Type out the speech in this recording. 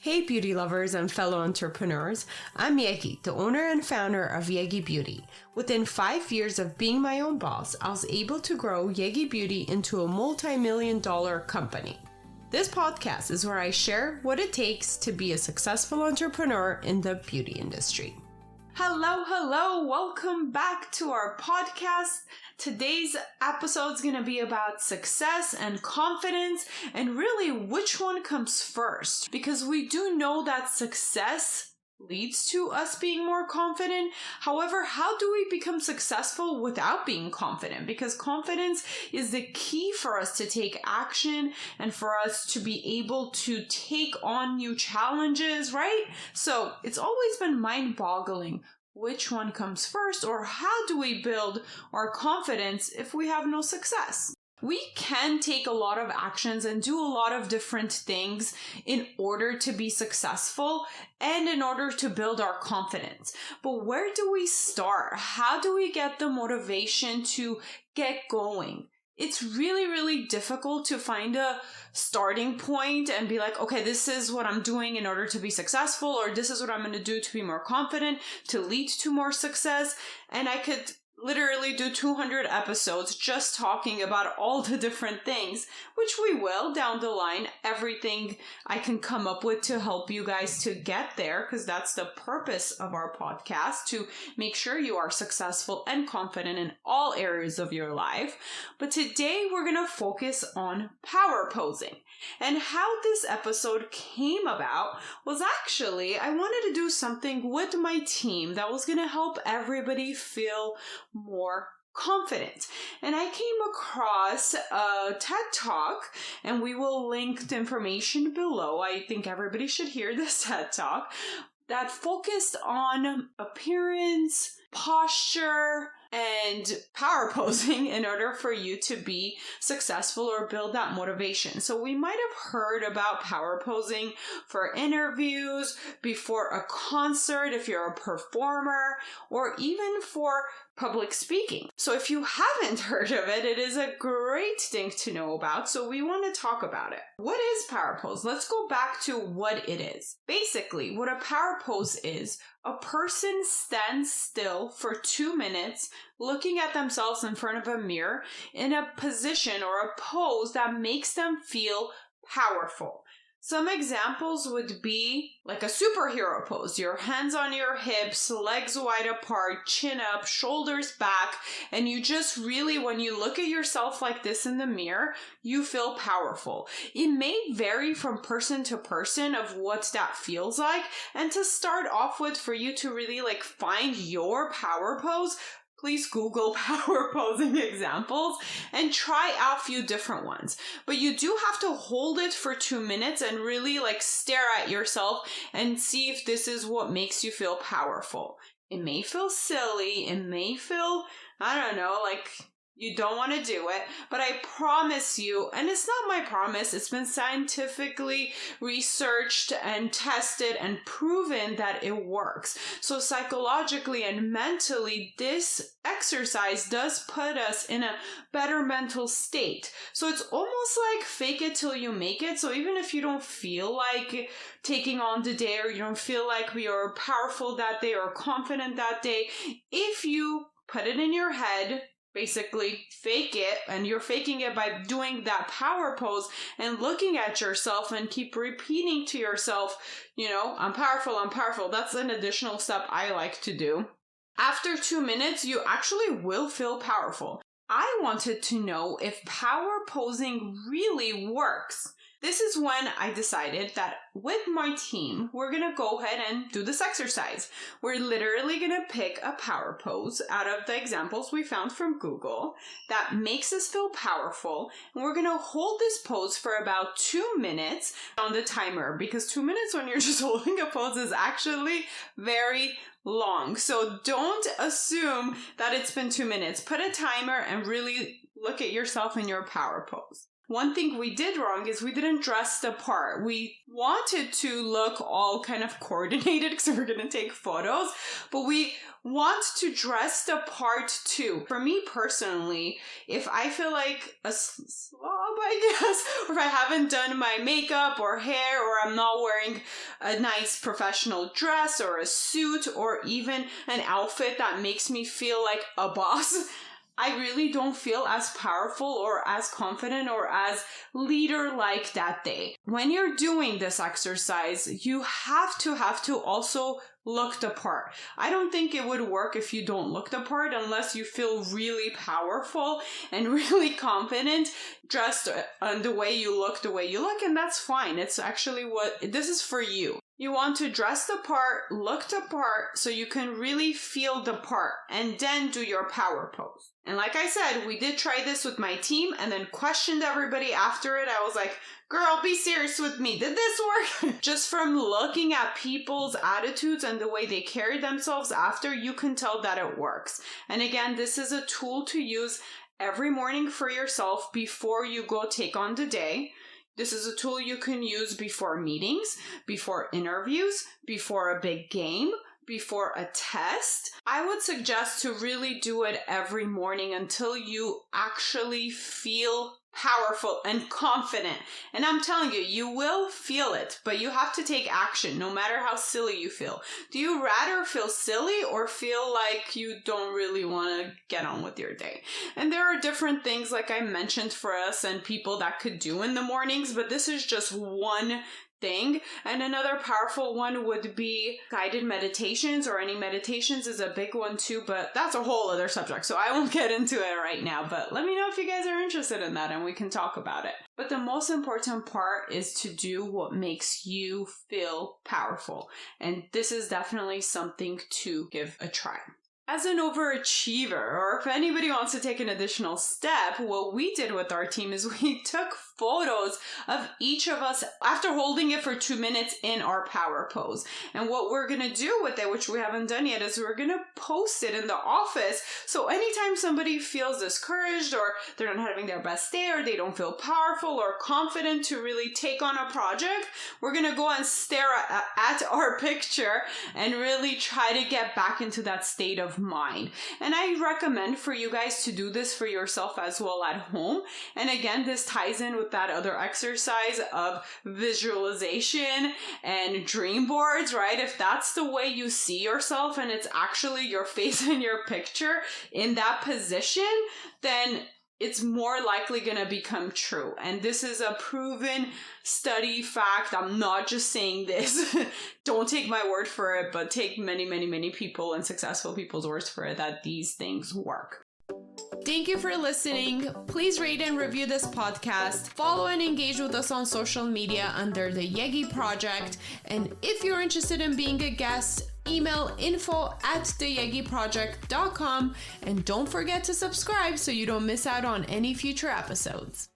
Hey beauty lovers and fellow entrepreneurs, I'm Yegi, the owner and founder of Yegi Beauty. Within 5 years of being my own boss, I was able to grow Yegi Beauty into a multi-million-dollar company. This podcast is where I share what it takes to be a successful entrepreneur in the beauty industry. Hello, welcome back to our podcast. Today's episode is going to be about success and confidence and really which one comes first, because we do know that success leads to us being more confident. However, how do we become successful without being confident? Because confidence is the key for us to take action and for us to be able to take on new challenges, right? So it's always been mind-boggling which one comes first, or how do we build our confidence if we have no success? We can take a lot of actions and do a lot of different things in order to be successful and in order to build our confidence. But where do we start? How do we get the motivation to get going? It's really difficult to find a starting point and be like, okay, this is what I'm doing in order to be successful, or this is what I'm going to do to be more confident, to lead to more success. And I could literally do 200 episodes just talking about all the different things, which we will down the line, everything I can come up with to help you guys to get there, because that's the purpose of our podcast, to make sure you are successful and confident in all areas of your life. But today we're going to focus on power posing. And how this episode came about was actually, I wanted to do something with my team that was going to help everybody feel more confident. And I came across a TED Talk, and we will link the information below. I think everybody should hear this TED Talk, that focused on appearance, posture, and power posing in order for you to be successful or build that motivation. So we might have heard about power posing for interviews, before a concert if you're a performer, or even for public speaking. So if you haven't heard of it, it is a great thing to know about. So we want to talk about it. What is power pose? Let's go back to what it is. Basically, what a power pose is, a person stands still for 2 minutes looking at themselves in front of a mirror in a position or a pose that makes them feel powerful. Some examples would be like a superhero pose, your hands on your hips, legs wide apart, chin up, shoulders back, and you just really, when you look at yourself like this in the mirror, you feel powerful. It may vary from person to person of what that feels like, and to start off with, for you to really find your power pose, please Google power posing examples and try out a few different ones. But you do have to hold it for 2 minutes and really stare at yourself and see if this is what makes you feel powerful. It may feel silly. It may feel, I don't know, you don't want to do it, but I promise you, and it's not my promise, it's been scientifically researched and tested and proven that it works. So psychologically and mentally, this exercise does put us in a better mental state. So it's almost like fake it till you make it. So even if you don't feel like taking on the day, or you don't feel like you're powerful that day or confident that day, if you put it in your head, basically fake it, and you're faking it by doing that power pose and looking at yourself and keep repeating to yourself, I'm powerful. That's an additional step I like to do. After 2 minutes, you actually will feel powerful. I wanted to know if power posing really works. This is when I decided that with my team, we're going to go ahead and do this exercise. We're literally going to pick a power pose out of the examples we found from Google that makes us feel powerful. And we're going to hold this pose for about 2 minutes on the timer, because 2 minutes when you're just holding a pose is actually very long. So don't assume that it's been 2 minutes. Put a timer and really look at yourself in your power pose. One thing we did wrong is we didn't dress the part. We wanted to look all kind of coordinated because we're going to take photos, but we want to dress the part too. For me personally, if I feel like a slob, I guess, or if I haven't done my makeup or hair, or I'm not wearing a nice professional dress or a suit or even an outfit that makes me feel like a boss, I really don't feel as powerful or as confident or as leader-like that day. When you're doing this exercise, you have to also look the part. I don't think it would work if you don't look the part unless you feel really powerful and really confident dressed on the way you look, and that's fine. It's actually this is for you. You want to dress the part, look the part, so you can really feel the part, and then do your power pose. And like I said, we did try this with my team and then questioned everybody after it. I was like, girl, be serious with me. Did this work? Just from looking at people's attitudes and the way they carry themselves after, you can tell that it works. And again, this is a tool to use every morning for yourself before you go take on the day. This is a tool you can use before meetings, before interviews, before a big game, before a test. I would suggest to really do it every morning until you actually feel powerful and confident. And I'm telling you, you will feel it, but you have to take action no matter how silly you feel. Do you rather feel silly or feel like you don't really want to get on with your day? And there are different things, like I mentioned, for us and people that could do in the mornings, but this is just one thing. And another powerful one would be guided meditations, or any meditations is a big one too, but that's a whole other subject, so I won't get into it right now. But let me know if you guys are interested in that and we can talk about it. But the most important part is to do what makes you feel powerful, and this is definitely something to give a try. As an overachiever, or if anybody wants to take an additional step, what we did with our team is we took photos of each of us after holding it for 2 minutes in our power pose. And what we're going to do with it, which we haven't done yet, is we're going to post it in the office. So anytime somebody feels discouraged, or they're not having their best day, or they don't feel powerful or confident to really take on a project, we're going to go and stare at our picture and really try to get back into that state of mind. And I recommend for you guys to do this for yourself as well at home. And again, this ties in with that other exercise of visualization and dream boards, right? If that's the way you see yourself and it's actually your face in your picture in that position, then it's more likely going to become true. And this is a proven study fact. I'm not just saying this. Don't take my word for it, but take many people and successful people's words for it that these things work. Thank you for listening. Please rate and review this podcast. Follow and engage with us on social media under the Yegi Project. And if you're interested in being a guest, email info@theyegiproject.com. And don't forget to subscribe so you don't miss out on any future episodes.